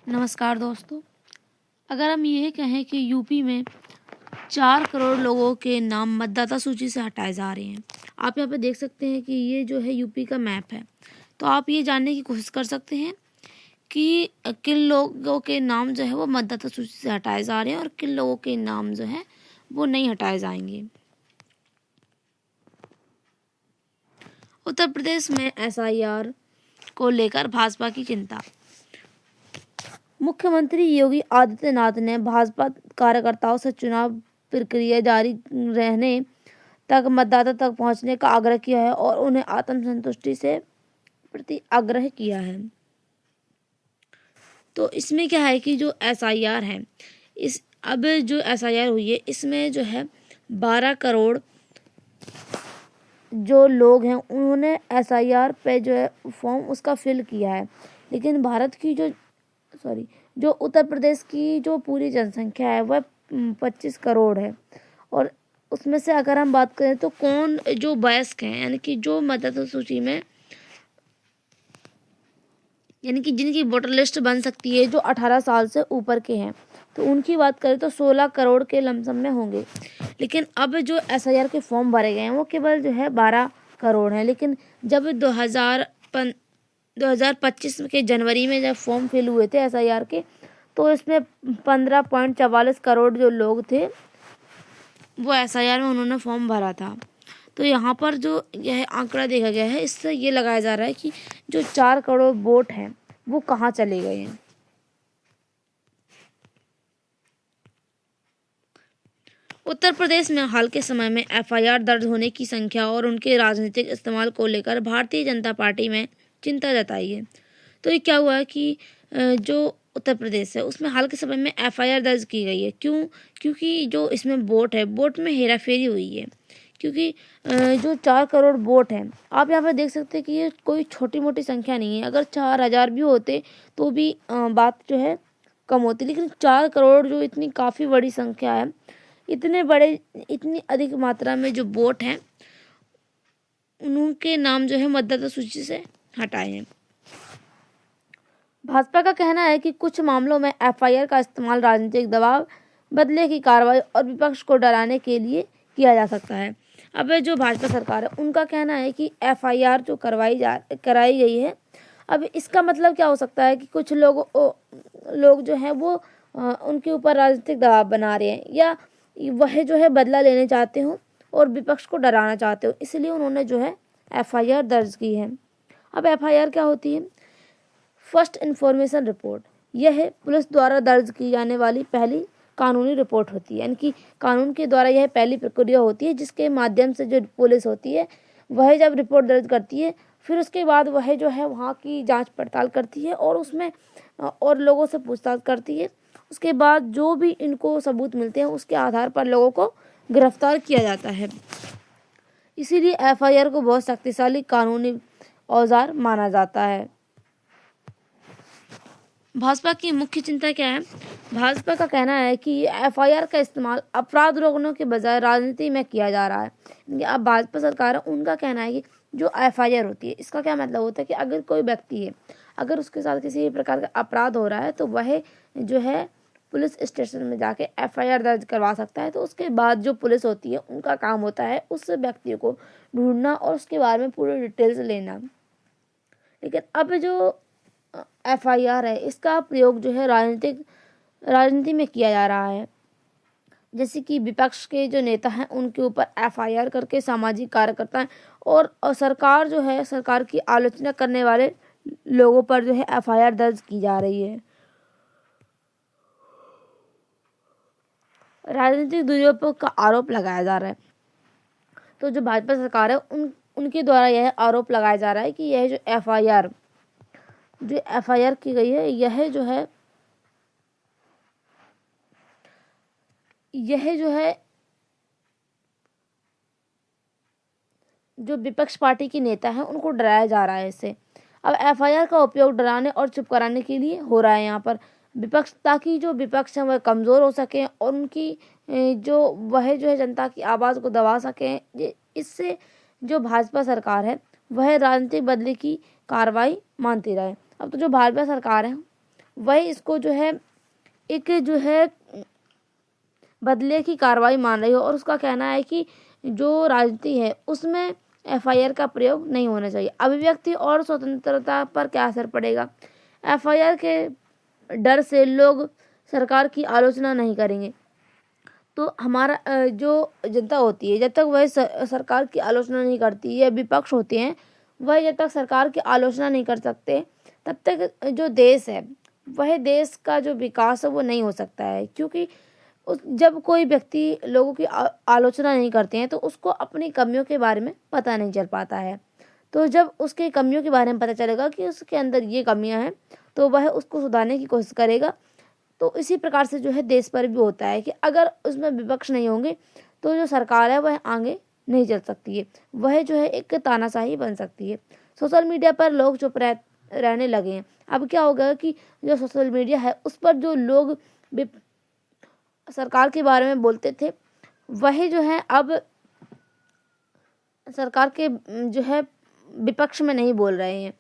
नमस्कार दोस्तों। अगर हम ये कहें कि यूपी में 4 करोड़ लोगों के नाम मतदाता सूची से हटाए जा रहे हैं। आप यहाँ पे देख सकते हैं कि ये जो है यूपी का मैप है। तो आप ये जानने की कोशिश कर सकते हैं कि किन लोगों के नाम जो है वो मतदाता सूची से हटाए जा रहे हैं और किन लोगों के नाम जो है वो नहीं हटाए जाएंगे। उत्तर प्रदेश में एसआईआर को लेकर भाजपा की चिंता। मुख्यमंत्री योगी आदित्यनाथ ने भाजपा कार्यकर्ताओं से चुनाव प्रक्रिया जारी रहने तक मतदाता तक पहुंचने का आग्रह किया है और उन्हें आत्मसंतुष्टि से प्रति आग्रह किया है। तो इसमें क्या है कि जो एसआईआर है, इस अब जो एसआईआर हुई है इसमें जो है 12 करोड़ जो लोग हैं उन्होंने एसआईआर पे जो है फॉर्म उसका फिल किया है। लेकिन भारत की जो उत्तर प्रदेश की जो पूरी जनसंख्या है वह 25 करोड़ है और उसमें से अगर हम बात करें तो कौन जो वयस्क हैं यानी कि जो मतदाता सूची में यानी कि जिनकी वोटर लिस्ट बन सकती है जो 18 साल से ऊपर के हैं, तो उनकी बात करें तो 16 करोड़ के लमसम में होंगे। लेकिन अब जो एसआईआर के फॉर्म भरे गए हैं वो केवल जो है 12 करोड़ हैं। लेकिन जब 2025 के जनवरी में जब फॉर्म फिल हुए थे एसआईआर के, तो इसमें 15.44 करोड़ जो लोग थे वो एसआईआर में उन्होंने फॉर्म भरा था। तो यहाँ पर जो यह आंकड़ा देखा गया है इससे ये लगाया जा रहा है कि जो 4 करोड़ वोट हैं वो कहाँ चले गए हैं। उत्तर प्रदेश में हाल के समय में एफआईआर दर्ज होने की संख्या और उनके राजनीतिक इस्तेमाल को लेकर भारतीय जनता पार्टी में चिंता जताई है। तो ये क्या हुआ है कि जो उत्तर प्रदेश है उसमें हाल के समय में एफआईआर दर्ज की गई है। क्योंकि जो इसमें वोट है, वोट में हेराफेरी हुई है। क्योंकि जो 4 करोड़ वोट हैं, आप यहाँ पर देख सकते हैं कि ये कोई छोटी मोटी संख्या नहीं है। अगर 4,000 भी होते तो भी बात जो है कम होती, लेकिन 4 करोड़ जो इतनी काफ़ी बड़ी संख्या है, इतनी अधिक मात्रा में जो वोट हैं उनके नाम जो है मतदाता सूची से हटाए हैं। भाजपा का कहना है कि कुछ मामलों में एफआईआर का इस्तेमाल राजनीतिक दबाव, बदले की कार्रवाई और विपक्ष को डराने के लिए किया जा सकता है। अब जो भाजपा सरकार है उनका कहना है कि एफआईआर जो कराई गई है, अब इसका मतलब क्या हो सकता है कि कुछ लोग जो हैं वो उनके ऊपर राजनीतिक दबाव बना रहे हैं या वह जो है बदला लेने चाहते हो और विपक्ष को डराना चाहते हो, इसलिए उन्होंने जो है एफआईआर दर्ज की है। अब एफआईआर क्या होती है? First information report. यह पुलिस द्वारा दर्ज की जाने वाली पहली कानूनी रिपोर्ट होती है, यानी कि कानून के द्वारा यह पहली प्रक्रिया होती है जिसके माध्यम से जो पुलिस होती है वह जब रिपोर्ट दर्ज करती है फिर उसके बाद वह जो है वहाँ की जांच पड़ताल करती है और उसमें और लोगों से पूछताछ करती है। उसके बाद जो भी इनको सबूत मिलते हैं उसके आधार पर लोगों को गिरफ्तार किया जाता है। इसीलिए एफआईआर को बहुत शक्तिशाली कानूनी औजार माना जाता है। भाजपा की मुख्य चिंता क्या है? भाजपा का कहना है कि एफआईआर का इस्तेमाल अपराध रोकने के बजाय राजनीति में किया जा रहा है। अब भाजपा सरकार है उनका कहना है कि जो एफआईआर होती है इसका क्या मतलब होता है कि अगर कोई व्यक्ति है, अगर उसके साथ किसी भी प्रकार का अपराध हो रहा है तो वह जो है पुलिस स्टेशन में जाके एफआईआर दर्ज करवा सकता है। तो उसके बाद जो पुलिस होती है उनका काम होता है उस व्यक्ति को ढूंढना और उसके बारे में पूरी डिटेल्स लेना। लेकिन अब जो एफआईआर है इसका प्रयोग जो है राजनीति में किया जा रहा है। जैसे कि विपक्ष के जो नेता हैं उनके ऊपर एफआईआर करके सामाजिक कार्यकर्ता और सरकार जो है, सरकार की आलोचना करने वाले लोगों पर जो है एफआईआर दर्ज की जा रही है। राजनीतिक दुरुपयोग का आरोप लगाया जा रहा है। तो जो भाजपा सरकार है उनके द्वारा यह आरोप लगाया जा रहा है कि यह जो एफआईआर की गई है यह जो है जो विपक्ष पार्टी के नेता हैं उनको डराया जा रहा है इससे। अब एफआईआर का उपयोग डराने और चुप कराने के लिए हो रहा है यहाँ पर विपक्ष, ताकि जो विपक्ष है वह कमज़ोर हो सके और उनकी जो है जनता की आवाज़ को दबा सकें। इससे जो भाजपा सरकार है वह राजनीतिक बदले की कार्रवाई मानती रहे। अब तो जो भाजपा सरकार है वही इसको जो है एक जो है बदले की कार्रवाई मान रही है और उसका कहना है कि जो राजनीति है उसमें एफआईआर का प्रयोग नहीं होना चाहिए। अभिव्यक्ति और स्वतंत्रता पर क्या असर पड़ेगा? एफआईआर के डर से लोग सरकार की आलोचना नहीं करेंगे। तो हमारा जो जनता होती है, जब तक वह सरकार की आलोचना नहीं करती है, विपक्ष होते हैं वह जब तक सरकार की आलोचना नहीं कर सकते, तब तक जो देश है वह देश का जो विकास है वो नहीं हो सकता है। क्योंकि जब कोई व्यक्ति लोगों की आलोचना नहीं करते हैं तो उसको अपनी कमियों के बारे में पता नहीं चल पाता है। तो जब उसकी कमियों के बारे में पता चलेगा कि उसके अंदर ये कमियां हैं तो वह उसको सुधारने की कोशिश करेगा। तो इसी प्रकार से जो है देश पर भी होता है कि अगर उसमें विपक्ष नहीं होंगे तो जो सरकार है वह आगे नहीं चल सकती है, वह जो है एक तानाशाही बन सकती है। सोशल मीडिया पर लोग चुप रहने लगे हैं। अब क्या होगा कि जो सोशल मीडिया है उस पर जो लोग सरकार के बारे में बोलते थे वह जो है अब सरकार के जो है विपक्ष में नहीं बोल रहे हैं,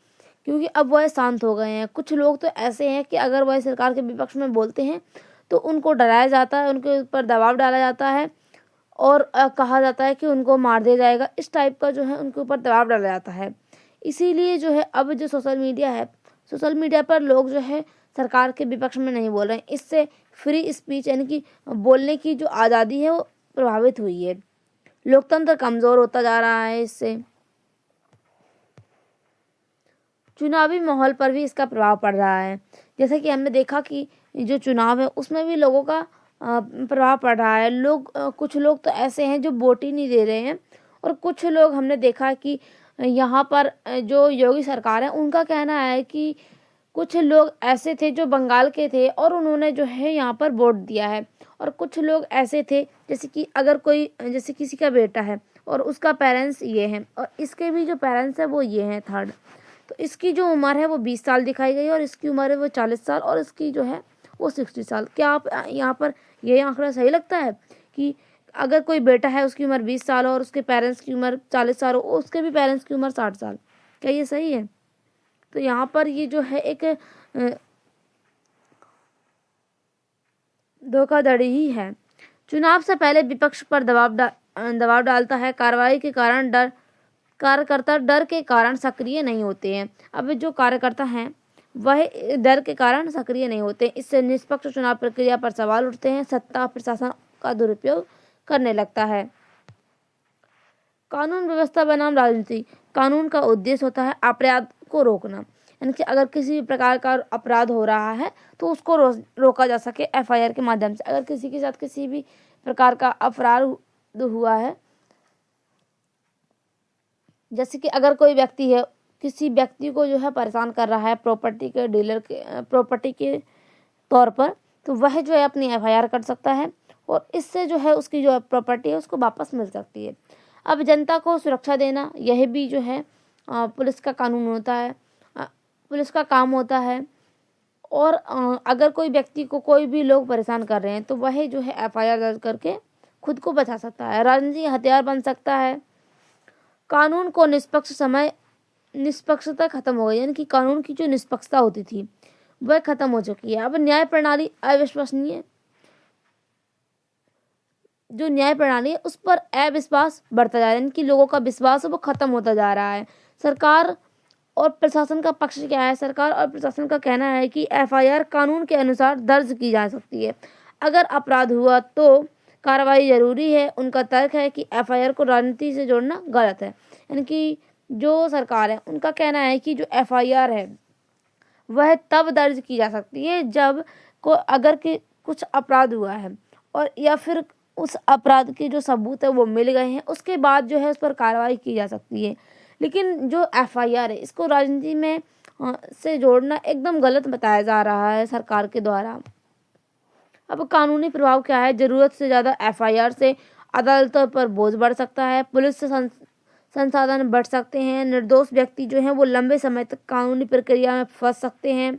क्योंकि अब वह शांत हो गए हैं। कुछ लोग तो ऐसे हैं कि अगर वह सरकार के विपक्ष में बोलते हैं तो उनको डराया जाता है, उनके ऊपर दबाव डाला जाता है और कहा जाता है कि उनको मार दिया जाएगा। इस टाइप का जो है उनके ऊपर दबाव डाला जाता है। इसीलिए जो है अब जो सोशल मीडिया है, सोशल मीडिया पर लोग जो है सरकार के विपक्ष में नहीं बोल रहे हैं। इससे फ्री स्पीच यानी कि बोलने की जो आज़ादी है वो प्रभावित हुई है। लोकतंत्र कमज़ोर होता जा रहा है। इससे चुनावी माहौल पर भी इसका प्रभाव पड़ रहा है। जैसे कि हमने देखा कि जो चुनाव है उसमें भी लोगों का प्रभाव पड़ रहा है। कुछ लोग तो ऐसे हैं जो वोट ही नहीं दे रहे हैं और कुछ लोग हमने देखा कि यहाँ पर जो योगी सरकार है उनका कहना है कि कुछ लोग ऐसे थे जो बंगाल के थे और उन्होंने जो है यहाँ पर वोट दिया है, और कुछ लोग ऐसे थे जैसे कि अगर कोई जैसे किसी का बेटा है और उसका पेरेंट्स ये हैं और इसके भी जो पेरेंट्स है वो ये हैं थर्ड, तो इसकी जो उम्र है वो 20 साल दिखाई गई और इसकी उम्र है वो 40 साल और इसकी जो है वो 60 साल। क्या आप यहाँ पर ये आंकड़ा सही लगता है कि अगर कोई बेटा है उसकी उम्र 20 साल हो और उसके पेरेंट्स की उम्र 40 साल हो, उसके भी पेरेंट्स की उम्र 60 साल, क्या ये सही है? तो यहाँ पर ये जो है एक धोखाधड़ी ही है। चुनाव से पहले विपक्ष पर दबाव डालता है। कार्रवाई के कारण कार्यकर्ता डर के कारण सक्रिय नहीं होते हैं। अब जो कार्यकर्ता हैं वह डर के कारण सक्रिय नहीं होते। इससे निष्पक्ष चुनाव प्रक्रिया पर सवाल उठते हैं। सत्ता प्रशासन का दुरुपयोग करने लगता है। कानून व्यवस्था बनाम राजनीति। कानून का उद्देश्य होता है अपराध को रोकना, यानी कि अगर किसी प्रकार का अपराध हो रहा है तो उसको रोका जा सके एफआईआर के माध्यम से। अगर किसी के साथ किसी भी प्रकार का अपराध हुआ है, जैसे कि अगर कोई व्यक्ति है किसी व्यक्ति को जो है परेशान कर रहा है प्रॉपर्टी के तौर पर, तो वह जो है अपनी एफआईआर कर सकता है और इससे जो है उसकी जो प्रॉपर्टी है उसको वापस मिल सकती है। अब जनता को सुरक्षा देना यह भी जो है पुलिस का कानून होता है, पुलिस का काम होता है। और अगर कोई व्यक्ति को कोई भी लोग परेशान कर रहे हैं तो वह जो है एफआईआर दर्ज करके खुद को बचा सकता है। राजनीति हथियार बन सकता है। कानून को निष्पक्षता खत्म हो गई, यानी कि कानून की जो निष्पक्षता होती थी वह खत्म हो चुकी है। अब न्याय प्रणाली अविश्वसनीय, जो न्याय प्रणाली है उस पर अविश्वास बढ़ता जा रहा है, यानी कि लोगों का विश्वास है वो खत्म होता जा रहा है। सरकार और प्रशासन का पक्ष क्या है? सरकार और प्रशासन का कहना है कि एफआईआर कानून के अनुसार दर्ज की जा सकती है। अगर अपराध हुआ तो कार्रवाई जरूरी है। उनका तर्क है कि एफआईआर को राजनीति से जोड़ना गलत है, यानी कि जो सरकार है उनका कहना है कि जो एफआईआर है वह तब दर्ज की जा सकती है जब अगर कुछ अपराध हुआ है और या फिर उस अपराध के जो सबूत है वो मिल गए हैं, उसके बाद जो है उस पर कार्रवाई की जा सकती है। लेकिन जो एफआईआर है इसको राजनीति में से जोड़ना एकदम गलत बताया जा रहा है सरकार के द्वारा। अब कानूनी प्रभाव क्या है? जरूरत से ज़्यादा एफआईआर से अदालतों पर बोझ बढ़ सकता है, पुलिस से संसाधन बढ़ सकते हैं, निर्दोष व्यक्ति जो हैं वो लंबे समय तक कानूनी प्रक्रिया में फंस सकते हैं,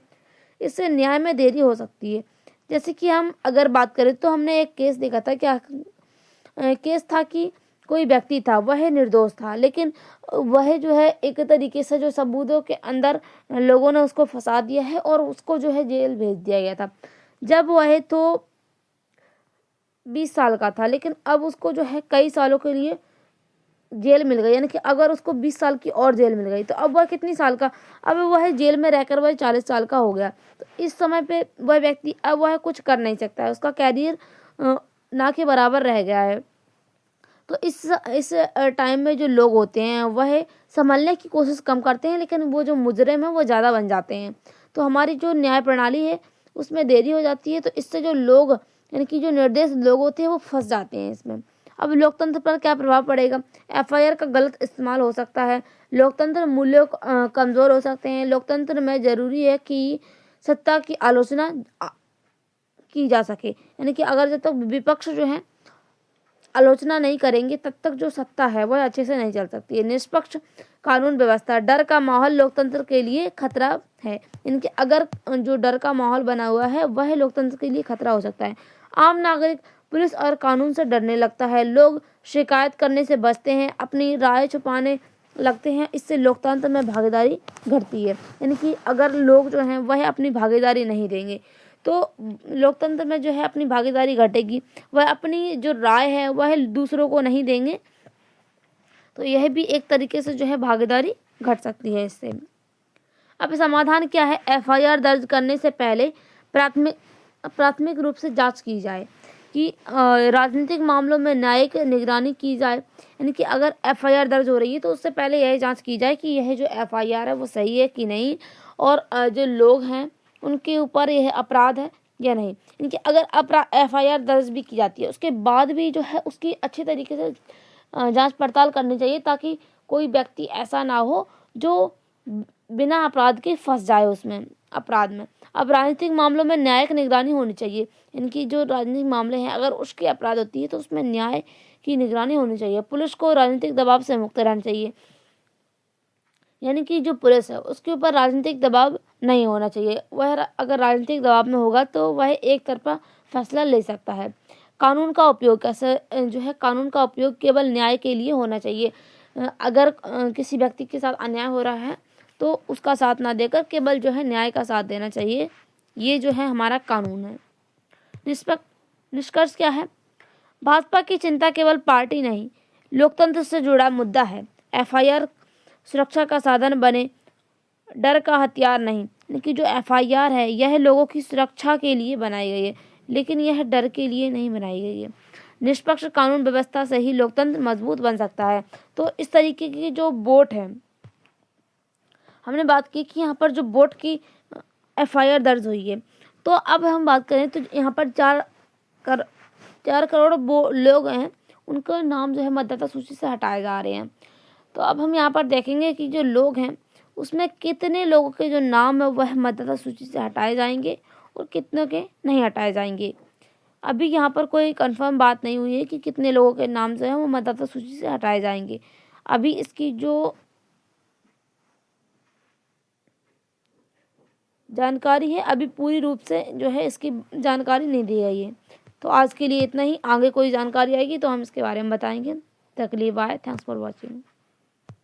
इससे न्याय में देरी हो सकती है। जैसे कि हम अगर बात करें तो हमने एक केस देखा था, क्या केस था कि कोई व्यक्ति था वह निर्दोष था, लेकिन वह जो है एक तरीके से जो सबूतों के अंदर लोगों ने उसको फंसा दिया है और उसको जो है जेल भेज दिया गया था। जब वह तो 20 साल का था, लेकिन अब उसको जो है कई सालों के लिए जेल मिल गई, यानी कि अगर उसको 20 साल की और जेल मिल गई तो अब वह कितनी साल का, अब वह जेल में रहकर वह 40 साल का हो गया। तो इस समय पे वह व्यक्ति अब वह कुछ कर नहीं सकता है, उसका कैरियर ना के बराबर रह गया है। तो इस टाइम में जो लोग होते हैं वह संभलने की कोशिश कम करते हैं, लेकिन वो जो मुजरिम है वो ज़्यादा बन जाते हैं। तो हमारी जो न्याय प्रणाली है उसमें देरी हो जाती है, तो इससे जो लोग यानी कि जो निर्दोष लोग होते हैं वो फंस जाते हैं इसमें। अब लोकतंत्र पर क्या प्रभाव पड़ेगा? एफआईआर का गलत इस्तेमाल हो सकता है, लोकतंत्र मूल्यों कमज़ोर हो सकते हैं। लोकतंत्र में ज़रूरी है कि सत्ता की आलोचना की जा सके, यानी कि अगर जब तक विपक्ष जो है आलोचना नहीं करेंगे तब तक जो सत्ता है वह अच्छे से नहीं चल सकती है। निष्पक्ष कानून व्यवस्था, डर का माहौल लोकतंत्र के लिए खतरा है, इनके अगर जो डर का माहौल बना हुआ है वह लोकतंत्र के लिए खतरा हो सकता है। आम नागरिक पुलिस और कानून से डरने लगता है, लोग शिकायत करने से बचते हैं, अपनी राय छुपाने लगते हैं, इससे लोकतंत्र में भागीदारी घटती है। यानी कि अगर लोग जो हैं वह अपनी भागीदारी नहीं देंगे तो लोकतंत्र में जो है अपनी भागीदारी घटेगी, वह अपनी जो राय है वह दूसरों को नहीं देंगे, तो यह भी एक तरीके से जो है भागीदारी घट सकती है इससे। अब समाधान क्या है? एफआईआर दर्ज करने से पहले प्राथमिक रूप से जांच की जाए कि राजनीतिक मामलों में न्यायिक निगरानी की जाए, यानी कि अगर एफआईआर दर्ज हो रही है तो उससे पहले यह जांच की जाए कि यह जो एफआईआर है वो सही है कि नहीं, और जो लोग हैं उनके ऊपर यह अपराध है या नहीं। इनकी अगर एफआईआर दर्ज भी की जाती है उसके बाद भी जो है उसकी अच्छे तरीके से जांच पड़ताल करनी चाहिए, ताकि कोई व्यक्ति ऐसा ना हो जो बिना अपराध के फंस जाए उसमें अपराध में। अब राजनीतिक मामलों में न्यायिक निगरानी होनी चाहिए, इनकी जो राजनीतिक मामले हैं अगर उसकी अपराध होती है तो उसमें न्याय की निगरानी होनी चाहिए। पुलिस को राजनीतिक दबाव से मुक्त रहना चाहिए, यानी कि जो पुलिस है उसके ऊपर राजनीतिक दबाव नहीं होना चाहिए। वह अगर राजनीतिक दबाव में होगा तो वह एक तरफा फैसला ले सकता है। कानून का उपयोग कैसे जो है, कानून का उपयोग केवल न्याय के लिए होना चाहिए। अगर किसी व्यक्ति के साथ अन्याय हो रहा है तो उसका साथ ना देकर केवल जो है न्याय का साथ देना चाहिए। ये जो है हमारा कानून है। निष्कर्ष क्या है? भाजपा की चिंता केवल पार्टी नहीं, लोकतंत्र से जुड़ा मुद्दा है। एफआईआर सुरक्षा का साधन बने, डर का हथियार नहीं। लेकिन जो एफआईआर है यह लोगों की सुरक्षा के लिए बनाई गई है, लेकिन यह डर के लिए नहीं बनाई गई है। निष्पक्ष कानून व्यवस्था से ही लोकतंत्र मजबूत बन सकता है। तो इस तरीके की जो वोट है, हमने बात की कि यहाँ पर जो वोट की एफआईआर दर्ज हुई है, तो अब हम बात करें तो यहाँ पर 4 करोड़ लोग हैं, उनका नाम जो है मतदाता सूची से हटाए जा रहे हैं। तो अब हम यहाँ पर देखेंगे कि जो लोग हैं उसमें कितने लोगों के जो नाम है वह मतदाता सूची से हटाए जाएंगे और कितनों के नहीं हटाए जाएंगे। अभी यहाँ पर कोई कंफर्म बात नहीं हुई है कि कितने लोगों के नाम जो है वो मतदाता सूची से हटाए जाएंगे। अभी इसकी जो जानकारी है अभी पूरी रूप से जो है इसकी जानकारी नहीं दी गई है। तो आज के लिए इतना ही, आगे कोई जानकारी आएगी तो हम इसके बारे में बताएंगे। तकलीफ आए, थैंक्स फॉर वॉचिंग।